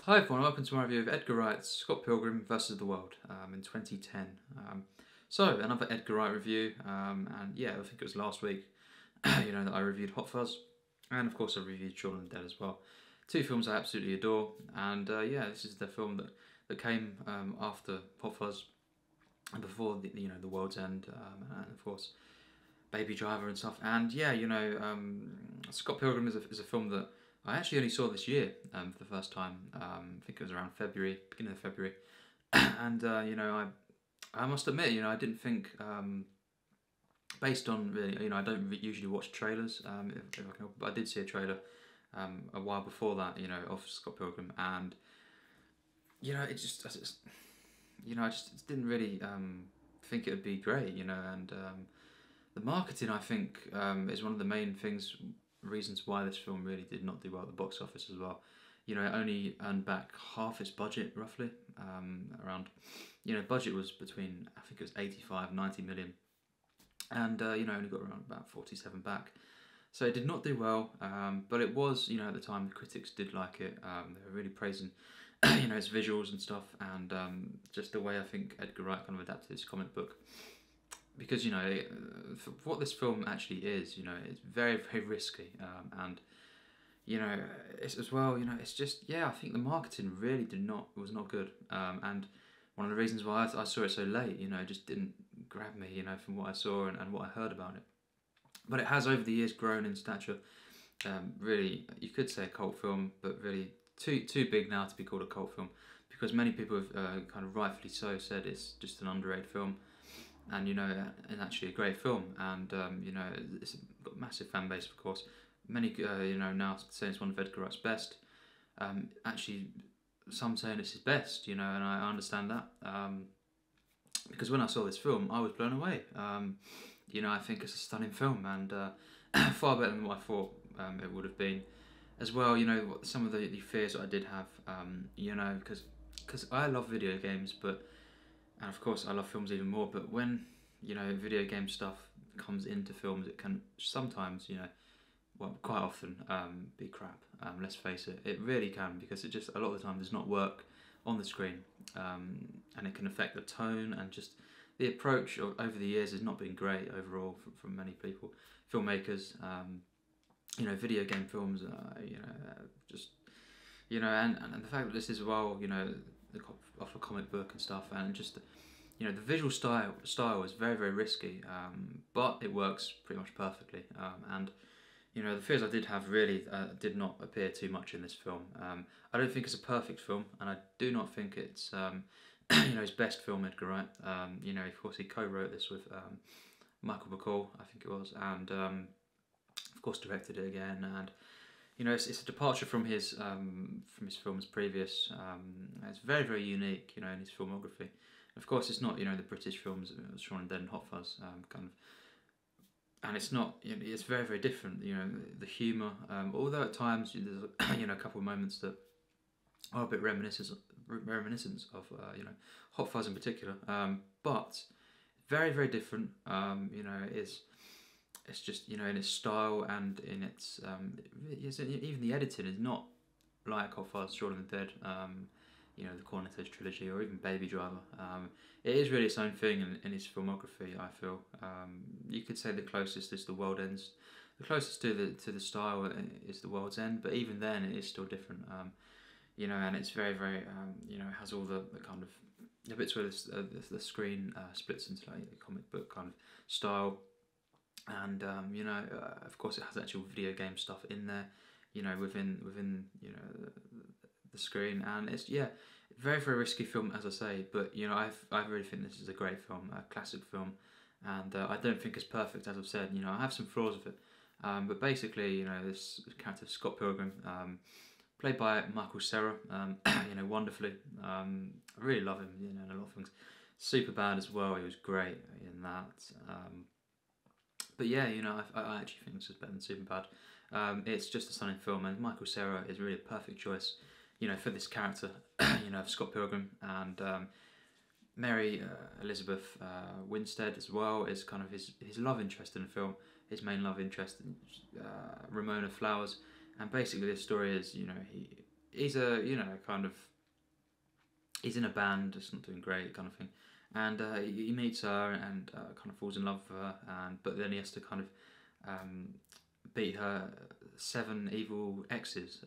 Hi everyone, welcome to my review of Edgar Wright's Scott Pilgrim vs. the World in 2010. So, another Edgar Wright review, and yeah, I think it was last week, that I reviewed Hot Fuzz, and of course I reviewed Shaun of the Dead as well. Two films I absolutely adore, and yeah, this is the film that came after Hot Fuzz, and before the World's End, and of course Baby Driver and stuff. And yeah, Scott Pilgrim is a film that I actually only saw this year for the first time. I think it was around February, beginning of February. And I must admit, I didn't think, based on really, I don't usually watch trailers, if I can help it, but I did see a trailer a while before that, of Scott Pilgrim, and I just didn't really think it would be great, and the marketing, I think, is one of the main reasons why this film really did not do well at the box office as well. It only earned back half its budget, roughly. Budget was between, I think it was 85, 90 million. And, only got around about 47 back. So it did not do well, but it was, at the time, the critics did like it. They were really praising, its visuals and stuff, and just the way I think Edgar Wright kind of adapted his comic book. Because for what this film actually is, it's very, very risky, and it's as well, it's just, yeah, I think the marketing really was not good, and one of the reasons why I saw it so late, it just didn't grab me, from what I saw and what I heard about it. But it has over the years grown in stature. Really, you could say a cult film, but really too big now to be called a cult film, because many people have kind of rightfully so said it's just an underrated film. And and actually a great film, and it's got a massive fan base, of course. Many now saying it's one of Edgar Wright's best. Actually, some saying it's his best, and I understand that. Because when I saw this film, I was blown away. I think it's a stunning film, and far better than what I thought it would have been. As well, some of the fears that I did have, because I love video games, and of course I love films even more, but when, video game stuff comes into films, it can sometimes, well, quite often be crap. Let's face it, it really can, because it just, a lot of the time, does not work on the screen, and it can affect the tone, and just the approach over the years has not been great overall from many people, filmmakers. Video game films, and the fact that this is, well, off a comic book and stuff, and just the visual style is very, very risky, but it works pretty much perfectly, and the fears I did have really did not appear too much in this film. I don't think it's a perfect film, and I do not think it's his best film, Edgar Wright. Of course he co-wrote this with Michael McCall, I think it was, and of course directed it again, and it's a departure from his films previous. It's very, very unique, in his filmography. Of course, it's not, the British films, Shaun of the Dead and Hot Fuzz, and it's not, it's very, very different. The humour, although at times there's a couple of moments that are a bit reminiscent of Hot Fuzz in particular, but very, very different. It's just, in its style and in its, even the editing is not like Hot Fuzz, Shaun of the Dead, the Cornettos trilogy, or even Baby Driver. It is really its own thing in its filmography, I feel. You could say the closest is The World Ends. The closest to the style is The World's End, but even then it is still different. And it's very, very, it has all the kind of, the bits where the screen splits into like a comic book kind of style. And of course, it has actual video game stuff in there, within the screen, and it's, yeah, very, very risky film, as I say. But I really think this is a great film, a classic film, and I don't think it's perfect, as I've said. I have some flaws with it, but basically, this character Scott Pilgrim, played by Michael Cera, wonderfully. I really love him, in a lot of things. Super bad as well. He was great in that. But yeah, I actually think this is better than Superbad. It's just a stunning film, and Michael Cera is really a perfect choice, for this character, of Scott Pilgrim. And Mary Elizabeth Winstead as well is kind of his love interest in the film, his main love interest, Ramona Flowers. And basically, this story is, he's a, you know, kind of, he's in a band, it's not doing great, kind of thing, and he meets her and kind of falls in love with her, and but then he has to kind of beat her 7 evil exes.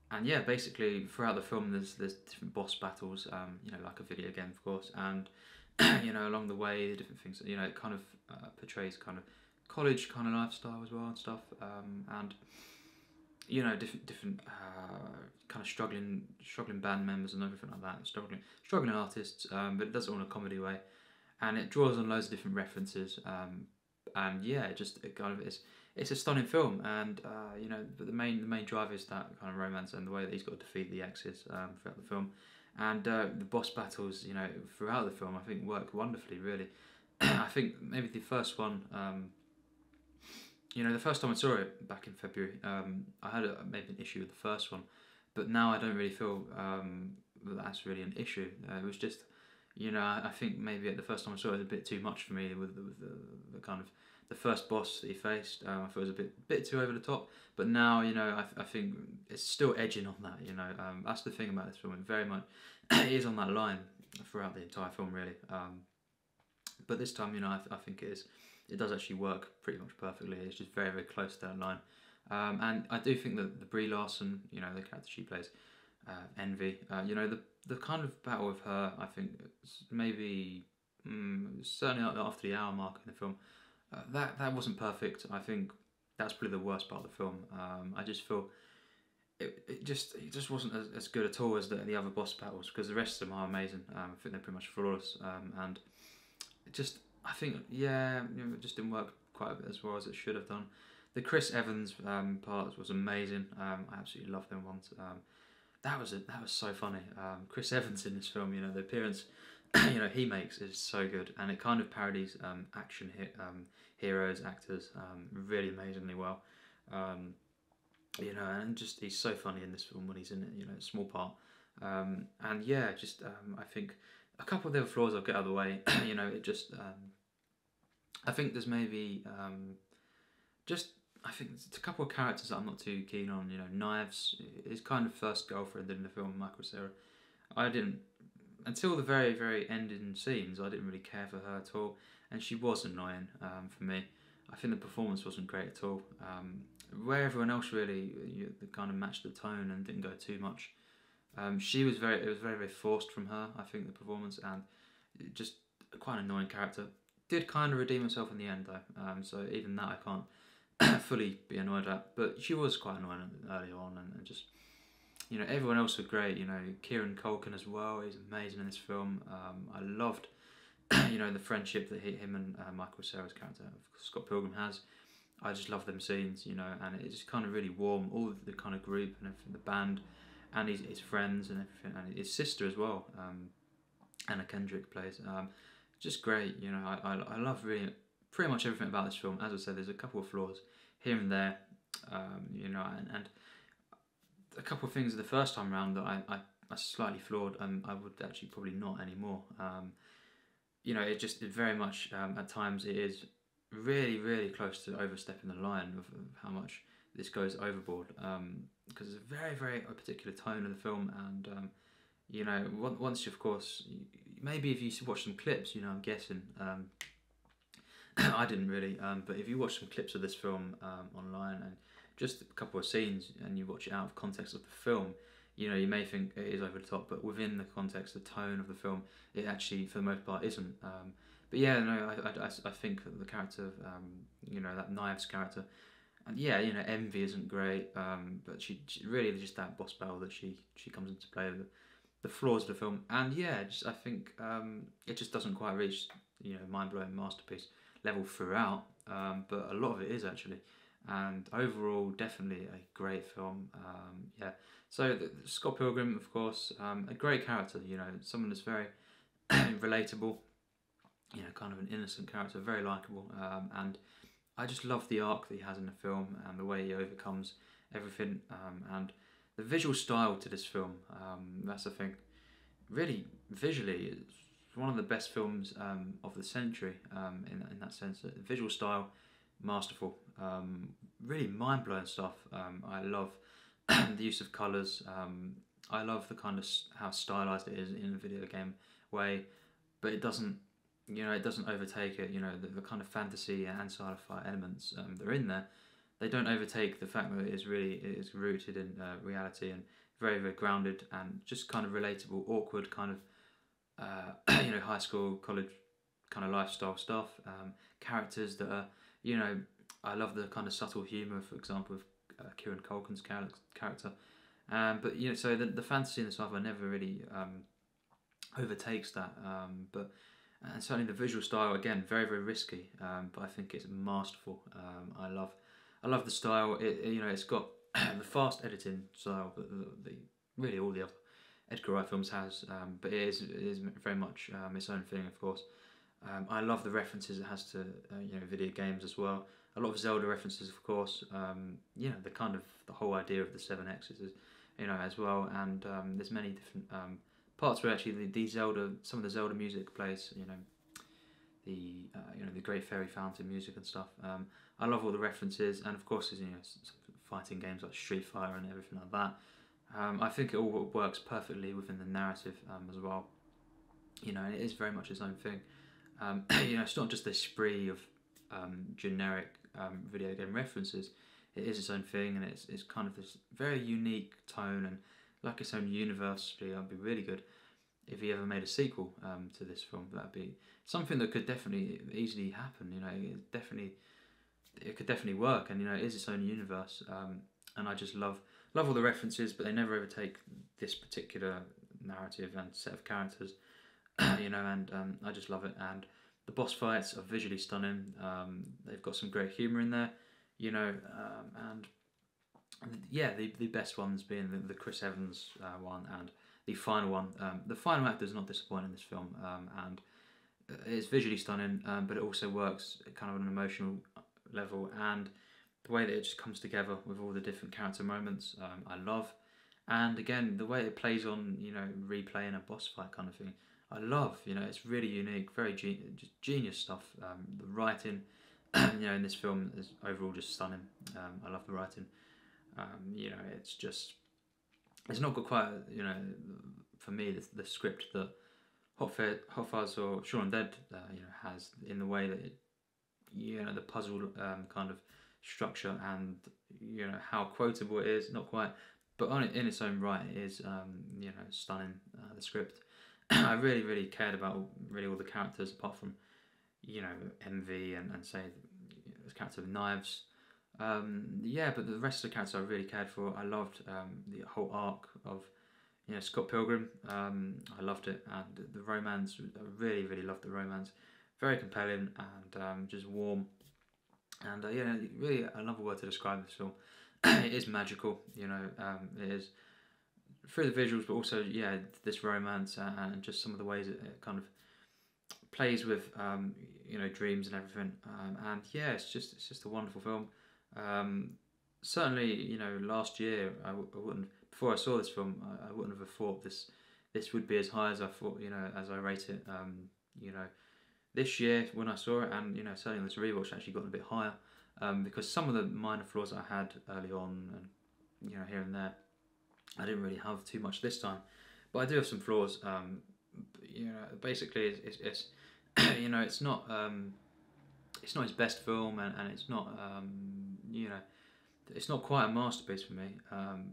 And yeah, basically throughout the film, there's different boss battles, you know, like a video game, of course, and you know, along the way, different things. You know, it kind of portrays kind of college kind of lifestyle as well and stuff, and you know, different kind of struggling band members and everything like that, struggling artists, but it does it all in a comedy way, and it draws on loads of different references, and yeah, it kind of is. It's a stunning film, and you know, but the main drive is that kind of romance and the way that he's got to defeat the exes throughout the film, and the boss battles, you know, throughout the film, I think work wonderfully. Really, I think maybe the first one, you know, the first time I saw it back in February, I had maybe an issue with the first one, but now I don't really feel that that's really an issue. It was just, you know, I think maybe at the first time I saw it, it was a bit too much for me with the kind of the first boss that he faced. I thought it was a bit too over the top, but now, you know, I think it's still edging on that. You know, that's the thing about this film. It very much it is on that line throughout the entire film, really. But this time, you know, I think it is. It does actually work pretty much perfectly. It's just very close to that line, and I do think that the Brie Larson, you know, the character she plays, Envy, you know, the kind of battle with her, I think maybe certainly after the hour mark in the film, that wasn't perfect. I think that's probably the worst part of the film. I just feel it just wasn't as good at all as the other boss battles, because the rest of them are amazing. I think they're pretty much flawless, and it just, I think, yeah, you know, it just didn't work quite a bit as well as it should have done. The Chris Evans part was amazing. I absolutely loved them ones. That was so funny. Chris Evans in this film, you know, the appearance, you know, he makes is so good, and it kind of parodies action heroes, actors, really amazingly well. You know, and just he's so funny in this film when he's in it. You know, a small part, and yeah, just I think a couple of the other flaws I'll get out of the way. You know, it just I think there's maybe just, I think there's a couple of characters that I'm not too keen on. You know, Knives, his kind of first girlfriend in the film, Cera. I didn't, until the very ending scenes, I didn't really care for her at all, and she was annoying for me. I think the performance wasn't great at all. Where everyone else really they kind of matched the tone and didn't go too much. She was it was very forced from her, I think, the performance, and just quite an annoying character. Did kind of redeem herself in the end though, so even that I can't fully be annoyed at. But she was quite annoying early on, and just, you know, everyone else was great. You know, Kieran Culkin as well, he's amazing in this film. I loved, you know, the friendship that him and Cera's character, Scott Pilgrim, has. I just love them scenes, you know, and it just kind of really warm, all of the kind of group and everything, the band, and his friends and everything, and his sister as well, Anna Kendrick plays. Just great, you know. I love really pretty much everything about this film. As I said, there's a couple of flaws here and there, you know, and a couple of things the first time around that I slightly flawed, and I would actually probably not anymore. You know, it very much at times it is really close to overstepping the line of how much this goes overboard, because there's a very particular tone of the film, and you know, once you, of course, maybe if you watch some clips, you know, I'm guessing, I didn't really, but if you watch some clips of this film online and just a couple of scenes, and you watch it out of context of the film, you know, you may think it is over the top, but within the context, the tone of the film, it actually, for the most part, isn't. But yeah, no, I think that the character of, you know, that Knives character, and yeah, you know, Envy isn't great, but she really is just that boss battle that she comes into play, the flaws of the film, and yeah, just I think it just doesn't quite reach, you know, mind-blowing masterpiece level throughout, but a lot of it is actually, and overall, definitely a great film. Yeah, so Scott Pilgrim, of course, a great character, you know, someone that's very relatable, you know, kind of an innocent character, very likeable, and I just love the arc that he has in the film and the way he overcomes everything, and the visual style to this film. That's the thing. Really, visually, it's one of the best films of the century. In that sense, the visual style, masterful. Really mind blowing stuff. I love the use of colours. I love the kind of how stylized it is in a video game way, but it doesn't, it doesn't overtake it. The kind of fantasy and sci-fi elements that are in there, they don't overtake the fact that it is rooted in reality and very, very grounded and just kind of relatable, awkward kind of high school, college kind of lifestyle stuff. Characters that are, I love the kind of subtle humour, for example, of Kieran Culkin's character. But so the fantasy and the sci-fi never really overtakes that. And certainly the visual style, again, very, very risky. But I think it's masterful. I love the style. It's got the fast editing style that really all the other Edgar Wright films has, but it is very much its own thing, of course. I love the references it has to video games as well. A lot of Zelda references, of course. The kind of the whole idea of the 7Xs is, as well. And there's many different parts where actually some of the Zelda music plays. The Great Fairy Fountain music and stuff. I love all the references, and of course there's fighting games like Street Fighter and everything like that. I think it all works perfectly within the narrative as well. And it is very much its own thing. It's not just this spree of generic video game references. It is its own thing, and it's kind of this very unique tone and like its own universe. It'd be really good if he ever made a sequel to this film. That'd be something that could definitely easily happen. It could definitely work, and it is its own universe. And I just love all the references, but they never overtake this particular narrative and set of characters. And I just love it. And the boss fights are visually stunning. They've got some great humour in there, and the best ones being the Chris Evans one and the final one. The final act does not disappoint in this film, and it's visually stunning, but it also works kind of on an emotional level, and the way that it just comes together with all the different character moments, I love. And again, the way it plays on, replaying a boss fight kind of thing, I love. It's really unique, very just genius stuff. The writing, in this film is overall just stunning. I love the writing. It's not got quite, for me, the script that Hot Fuzz or Shaun Dead, has, in the way that it, the puzzle kind of structure and how quotable it is, not quite, but in its own right, it is stunning. The script, I really, really cared about really all the characters apart from Envy and say the character of Knives. But the rest of the characters I really cared for. I loved the whole arc of Scott Pilgrim. I loved it, and the romance. I really, really loved the romance. Very compelling and just warm. And really another word to describe this film. It is magical. It is through the visuals, but also this romance and just some of the ways it kind of plays with dreams and everything. And it's just a wonderful film. Certainly, last year I wouldn't. Before I saw this film, I wouldn't have thought this would be as high as I thought. As I rate it. This year when I saw it, and certainly this rewatch actually got a bit higher, because some of the minor flaws I had early on, and here and there, I didn't really have too much this time, but I do have some flaws. Basically, it's it's not his best film, and it's not it's not quite a masterpiece for me.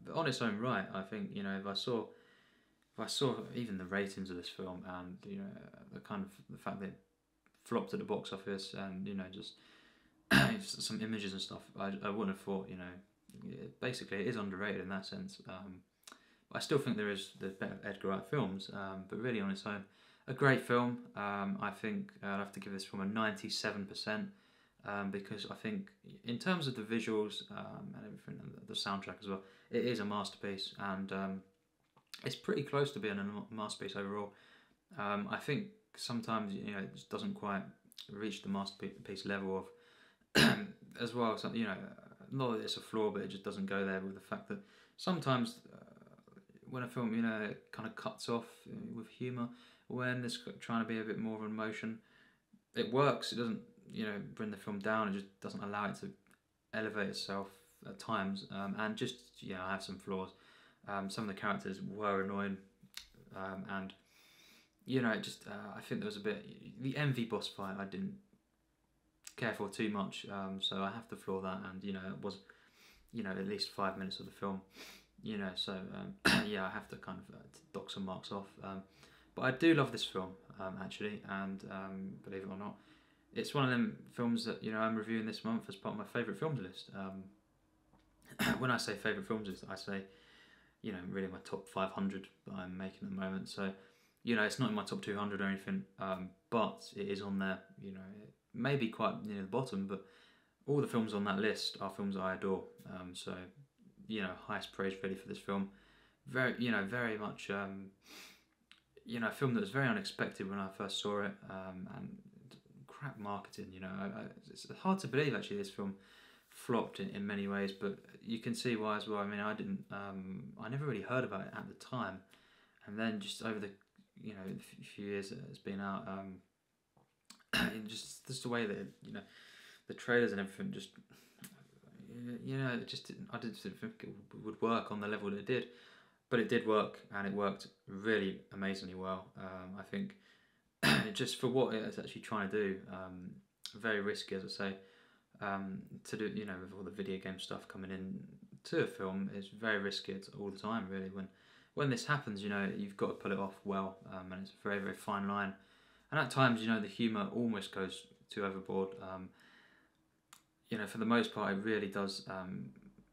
But on its own right, I think if I saw even the ratings of this film, and the kind of the fact that it flopped at the box office, and just some images and stuff, I wouldn't have thought basically it is underrated in that sense. But I still think there's better Edgar Wright films, but really on its own, a great film. I think I'd have to give this film a 97%, because I think in terms of the visuals and everything, and the soundtrack as well, it is a masterpiece, and it's pretty close to being a masterpiece overall. I think sometimes it just doesn't quite reach the masterpiece level of as well. So, not that it's a flaw, but it just doesn't go there with the fact that sometimes when a film kind of cuts off with humour, when it's trying to be a bit more of an emotion, it works. It doesn't bring the film down. It just doesn't allow it to elevate itself at times, and just I have some flaws. Some of the characters were annoying, and it just I think there was a bit the envy boss fight I didn't care for too much, so I have to flaw that, and it was at least 5 minutes of the film, so yeah, I have to kind of dock some marks off, but I do love this film, actually, and believe it or not, it's one of them films that I'm reviewing this month as part of my favourite films list. When I say favourite films list, I say really my top 500 that I'm making at the moment, so it's not in my top 200 or anything, but it is on there. It may be quite near the bottom, but all the films on that list are films I adore. So highest praise really for this film. Very very much a film that was very unexpected when I first saw it, and crap marketing. It's hard to believe actually this film flopped in many ways, but you can see why as well. I mean, I never really heard about it at the time, and then just over the few years that it's been out, just the way that the trailers and everything just it just didn't, I didn't think it would work on the level that it did, but it did work, and it worked really amazingly well. I think just for what it's actually trying to do, very risky, as I say, to do with all the video game stuff coming in to a film, it's very risky all the time really. When this happens, you've got to pull it off well, and it's a very, very fine line. And at times, the humour almost goes too overboard. For the most part, it really does.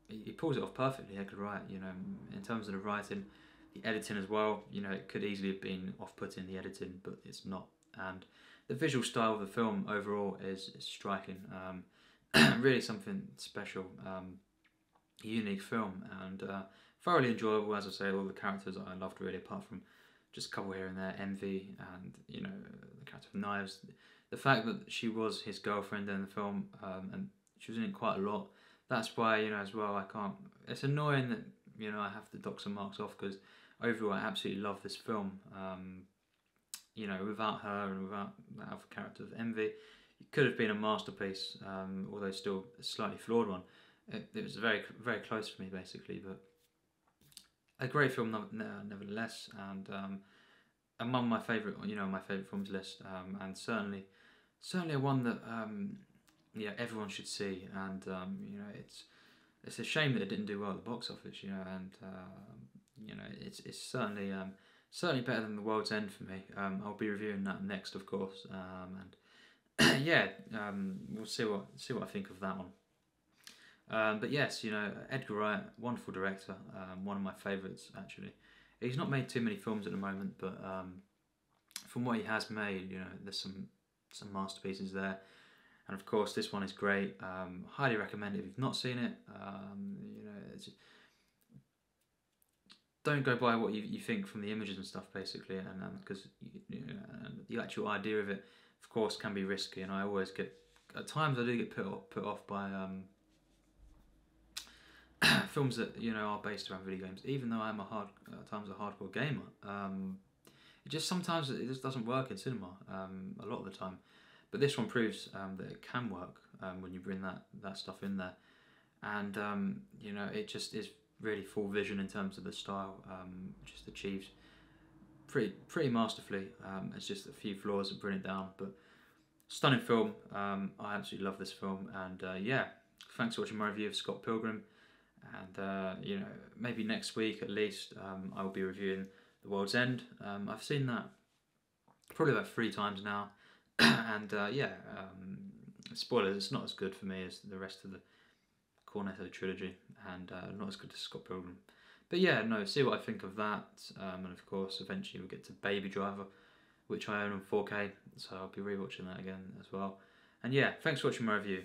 He pulls it off perfectly, Edgar Wright. In terms of the writing, the editing as well. It could easily have been off-putting, the editing, but it's not. And the visual style of the film overall is striking. Really something special, unique film, and thoroughly enjoyable. As I say, all the characters I loved really, apart from just a couple here and there. Envy, and the character of Knives. The fact that she was his girlfriend in the film, and she was in it quite a lot. That's why as well I can't. It's annoying that I have to dock some marks off, because overall I absolutely love this film. Without her and without that other character of Envy, it could have been a masterpiece, although still a slightly flawed one. It was very, very close for me, basically, but a great film nevertheless, and among my favourite, my favourite films list, and certainly a one that everyone should see, and it's a shame that it didn't do well at the box office, and it's certainly better than The World's End for me. I'll be reviewing that next, of course, and we'll see what I think of that one. But yes, Edgar Wright, wonderful director, one of my favourites actually. He's not made too many films at the moment, but from what he has made, there's some masterpieces there, and of course this one is great. Highly recommend it if you've not seen it. Don't go by what you think from the images and stuff, basically, and because the actual idea of it, of course, can be risky, and I always get, at times I do get put off by films that are based around video games, even though I'm at times a hardcore gamer. Sometimes it just doesn't work in cinema, a lot of the time, but this one proves that it can work when you bring that stuff in there, and it just is really full vision in terms of the style, just achieved pretty masterfully. It's just a few flaws that bring it down, but stunning film. I absolutely love this film, and thanks for watching my review of Scott Pilgrim, and maybe next week at least I will be reviewing The World's End. I've seen that probably about 3 times now, and spoilers, it's not as good for me as the rest of the Cornetto trilogy, and not as good as Scott Pilgrim. But see what I think of that, and of course eventually we'll get to Baby Driver, which I own on 4K, so I'll be rewatching that again as well. And thanks for watching my review.